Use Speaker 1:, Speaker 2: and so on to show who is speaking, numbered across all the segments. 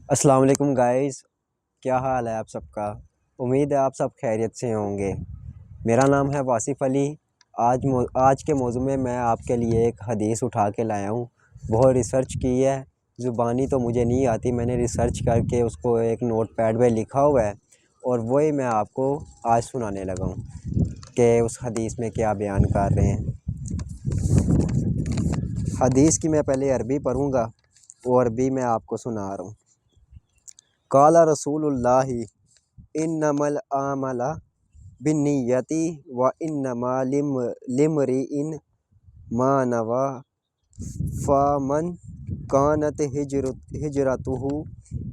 Speaker 1: السلام علیکم گائز، کیا حال ہے آپ سب کا؟ امید ہے آپ سب خیریت سے ہوں گے۔ میرا نام ہے واصف علی۔ آج کے موضوع میں آپ کے لیے ایک حدیث اٹھا کے لایا ہوں۔ بہت ریسرچ کی ہے، زبانی تو مجھے نہیں آتی، میں نے ریسرچ کر کے اس کو ایک نوٹ پیڈ پہ لکھا ہوا ہے اور وہی میں آپ کو آج سنانے لگا ہوں کہ اس حدیث میں کیا بیان کر رہے ہیں۔ حدیث کی میں پہلے عربی پڑھوں گا اور عربی میں آپ کو سنا رہا ہوں۔ قال رسول اللہ انما الاعمال بالنیات وانما لامرئ ما نوى فمن كانت ہجرته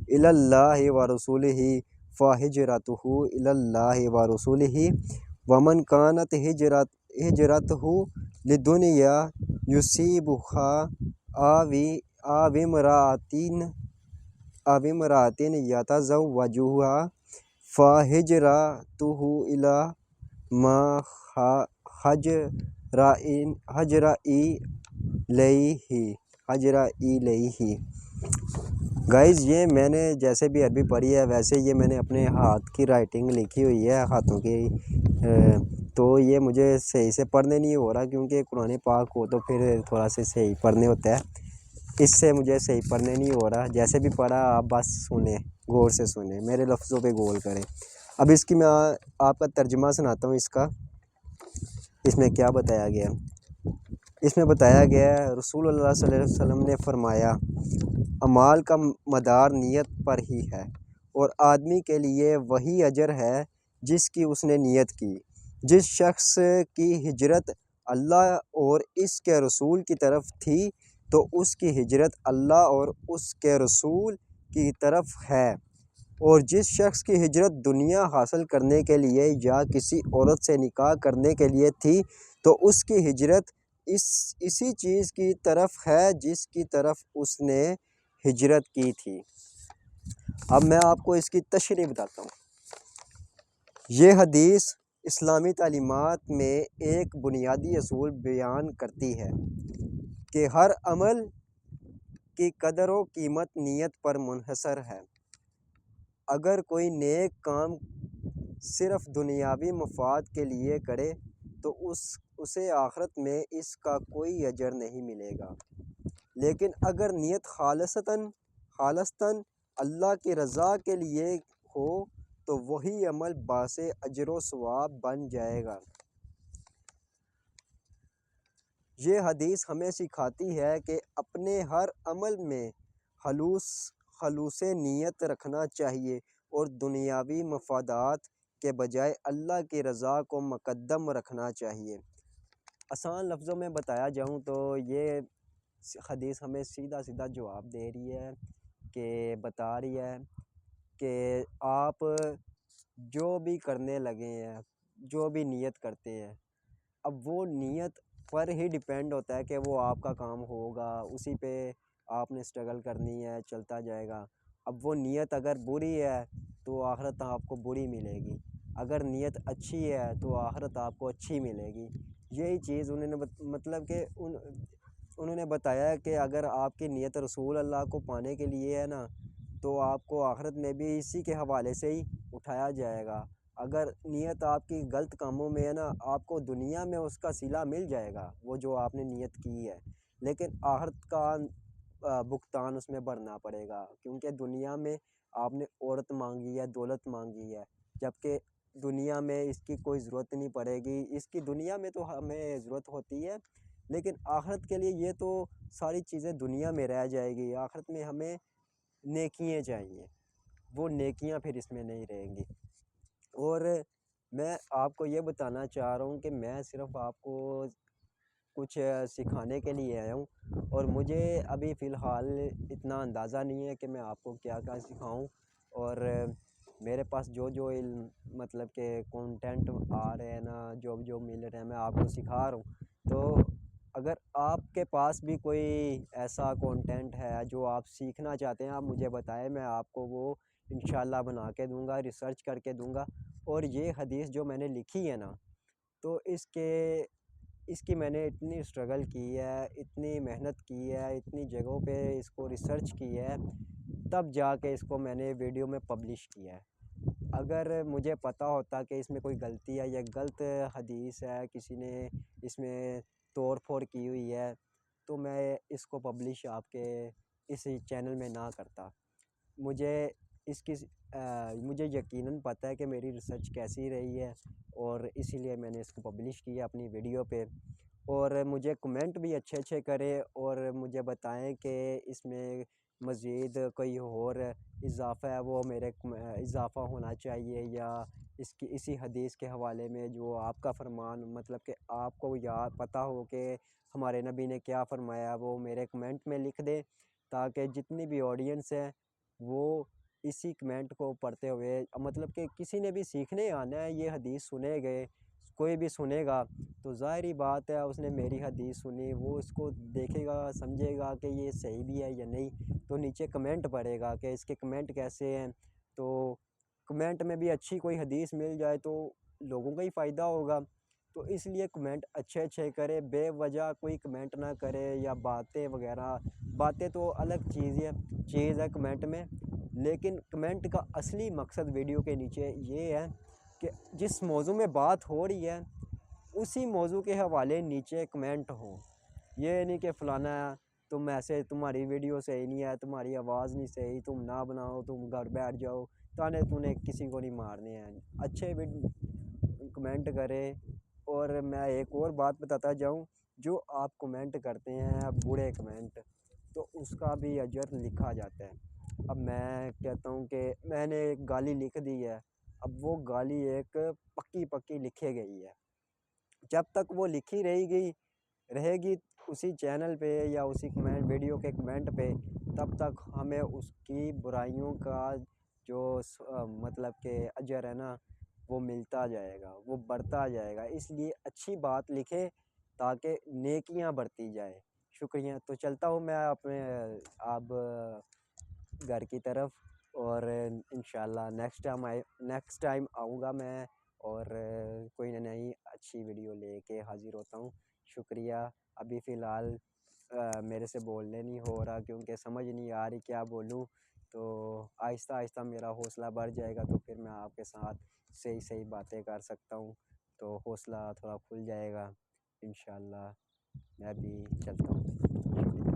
Speaker 1: الى اللہ ورسولہ فہجرته الى اللہ ورسولہ ومن كانت ہجرته لدنیا يصيبها أو امرأة يتزوجها فهجرته إلى ما ہجر إلیہ۔ گائز، یہ میں نے جیسے بھی عربی پڑھی ہے ویسے یہ میں نے اپنے ہاتھ کی رائٹنگ لکھی ہوئی ہے، ہاتھوں کی، تو یہ مجھے صحیح سے پڑھنے نہیں ہو رہا کیونکہ قرآن پاک ہو تو پھر تھوڑا سا صحیح پڑھنے ہوتا ہے، اس سے مجھے صحیح پڑھنے نہیں ہو رہا۔ جیسے بھی پڑھا آپ بس سنیں، غور سے سنیں، میرے لفظوں پہ غور کریں۔ اب اس کی میں آپ کا ترجمہ سناتا ہوں اس میں کیا بتایا گیا۔ اس میں بتایا گیا ہے رسول اللہ صلی اللہ علیہ وسلم نے فرمایا، اعمال کا مدار نیت پر ہی ہے اور آدمی کے لیے وہی اجر ہے جس کی اس نے نیت کی۔ جس شخص کی ہجرت اللہ اور اس کے رسول کی طرف تھی تو اس کی ہجرت اللہ اور اس کے رسول کی طرف ہے، اور جس شخص کی ہجرت دنیا حاصل کرنے کے لیے یا کسی عورت سے نکاح کرنے کے لیے تھی تو اس کی ہجرت اسی چیز کی طرف ہے جس کی طرف اس نے ہجرت کی تھی۔ اب میں آپ کو اس کی تشریح بتاتا ہوں۔ یہ حدیث اسلامی تعلیمات میں ایک بنیادی اصول بیان کرتی ہے کہ ہر عمل کی قدر و قیمت نیت پر منحصر ہے۔ اگر کوئی نیک کام صرف دنیاوی مفاد کے لیے کرے تو اسے آخرت میں اس کا کوئی اجر نہیں ملے گا، لیکن اگر نیت خالصتاً اللہ کی رضا کے لیے ہو تو وہی عمل باعث اجر و ثواب بن جائے گا۔ یہ حدیث ہمیں سکھاتی ہے کہ اپنے ہر عمل میں خلوص نیت رکھنا چاہیے اور دنیاوی مفادات کے بجائے اللہ کی رضا کو مقدم رکھنا چاہیے۔ آسان لفظوں میں بتایا جاؤں تو یہ حدیث ہمیں سیدھا جواب دے رہی ہے کہ بتا رہی ہے کہ آپ جو بھی کرنے لگے ہیں، جو بھی نیت کرتے ہیں، اب وہ نیت پر ہی ڈیپینڈ ہوتا ہے کہ وہ آپ کا کام ہوگا، اسی پہ آپ نے اسٹرگل کرنی ہے، چلتا جائے گا۔ اب وہ نیت اگر بری ہے تو آخرت آپ کو بری ملے گی، اگر نیت اچھی ہے تو آخرت آپ کو اچھی ملے گی۔ یہی چیز انہوں نے بتایا کہ اگر آپ کی نیت رسول اللہ کو پانے کے لیے ہے نا تو آپ کو آخرت میں بھی اسی کے حوالے سے ہی اٹھایا جائے گا۔ اگر نیت آپ کی غلط کاموں میں ہے نا، آپ کو دنیا میں اس کا صلہ مل جائے گا، وہ جو آپ نے نیت کی ہے، لیکن آخرت کا بھگتان اس میں بھرنا پڑے گا، کیونکہ دنیا میں آپ نے عورت مانگی ہے، دولت مانگی ہے، جبکہ دنیا میں اس کی کوئی ضرورت نہیں پڑے گی۔ اس کی دنیا میں تو ہمیں ضرورت ہوتی ہے، لیکن آخرت کے لیے یہ تو ساری چیزیں دنیا میں رہ جائے گی، آخرت میں ہمیں نیکیاں چاہیے، وہ نیکیاں پھر اس میں نہیں رہیں گی۔ اور میں آپ کو یہ بتانا چاہ رہا ہوں کہ میں صرف آپ کو کچھ سکھانے کے لیے آیا ہوں، اور مجھے ابھی فی الحال اتنا اندازہ نہیں ہے کہ میں آپ کو کیا سکھاؤں، اور میرے پاس جو علم مطلب کہ کنٹینٹ آ رہے ہیں نا، جو مل رہے ہیں میں آپ کو سکھا رہا ہوں۔ تو اگر آپ کے پاس بھی کوئی ایسا کنٹینٹ ہے جو آپ سیکھنا چاہتے ہیں، آپ مجھے بتائیں، میں آپ کو وہ انشاءاللہ بنا کے دوں گا، ریسرچ کر کے دوں گا۔ اور یہ حدیث جو میں نے لکھی ہے نا، تو اس کی میں نے اتنی اسٹرگل کی ہے، اتنی محنت کی ہے، اتنی جگہوں پہ اس کو ریسرچ کی ہے، تب جا کے اس کو میں نے ویڈیو میں پبلش کیا ہے۔ اگر مجھے پتہ ہوتا کہ اس میں کوئی غلطی ہے یا غلط حدیث ہے، کسی نے اس میں توڑ پھوڑ کی ہوئی ہے، تو میں اس کو پبلش آپ کے اس چینل میں نہ کرتا۔ مجھے اس کی مجھے یقیناً پتہ ہے کہ میری ریسرچ کیسی رہی ہے، اور اسی لیے میں نے اس کو پبلش کیا اپنی ویڈیو پہ۔ اور مجھے کمنٹ بھی اچھے اچھے کرے اور مجھے بتائیں کہ اس میں مزید کوئی اور اضافہ ہے وہ میرے اضافہ ہونا چاہیے، یا اسی حدیث کے حوالے میں جو آپ کا فرمان، مطلب کہ آپ کو یاد پتہ ہو کہ ہمارے نبی نے کیا فرمایا، وہ میرے کمنٹ میں لکھ دیں، تاکہ جتنی بھی آڈینس ہے وہ اسی کمنٹ کو پڑھتے ہوئے، مطلب کہ کسی نے بھی سیکھنے آنا ہے، یہ حدیث سنے گئے، کوئی بھی سنے گا تو ظاہری بات ہے اس نے میری حدیث سنی، وہ اس کو دیکھے گا، سمجھے گا کہ یہ صحیح بھی ہے یا نہیں، تو نیچے کمنٹ پڑھے گا کہ اس کے کمنٹ کیسے ہیں۔ تو کمنٹ میں بھی اچھی کوئی حدیث مل جائے تو لوگوں کا ہی فائدہ ہوگا۔ تو اس لیے کمنٹ اچھے اچھے کرے، بے وجہ کوئی کمنٹ نہ کرے، یا باتیں وغیرہ، باتیں تو الگ چیز ہے کمنٹ میں، لیکن کمنٹ کا اصلی مقصد ویڈیو کے نیچے یہ ہے کہ جس موضوع میں بات ہو رہی ہے اسی موضوع کے حوالے نیچے کمنٹ ہو۔ یہ نہیں کہ فلانا تم ایسے، تمہاری ویڈیو صحیح نہیں ہے، تمہاری آواز نہیں صحیح، تم نہ بناؤ، تم گھر بیٹھ جاؤ، تو نے کسی کو نہیں مارنے ہیں، اچھے کمنٹ کرے۔ اور میں ایک اور بات بتاتا جاؤں، جو آپ کمنٹ کرتے ہیں برے کمنٹ، تو اس کا بھی اجر لکھا جاتا ہے۔ اب میں کہتا ہوں کہ میں نے ایک گالی لکھ دی ہے، اب وہ گالی ایک پکی لکھے گئی ہے، جب تک وہ لکھی رہے گی اسی چینل پہ یا اسی کمنٹ ویڈیو کے کمنٹ پہ، تب تک ہمیں اس کی برائیوں کا جو مطلب کہ اجر ہے نا، وہ ملتا جائے گا، وہ بڑھتا جائے گا۔ اس لیے اچھی بات لکھیں تاکہ نیکیاں بڑھتی جائیں۔ شکریہ۔ تو چلتا ہوں میں اپنے اب گھر کی طرف، اور انشاءاللہ نیکسٹ ٹائم آؤں گا میں، اور کوئی نئی اچھی ویڈیو لے کے حاضر ہوتا ہوں۔ شکریہ۔ ابھی فی الحال میرے سے بولنے نہیں ہو رہا، کیونکہ سمجھ نہیں آ رہی کیا بولوں، تو آہستہ آہستہ میرا حوصلہ بڑھ جائے گا، تو پھر میں آپ کے ساتھ صحیح باتیں کر سکتا ہوں، تو حوصلہ تھوڑا کھل جائے گا انشاءاللہ۔ میں بھی چلتا ہوں۔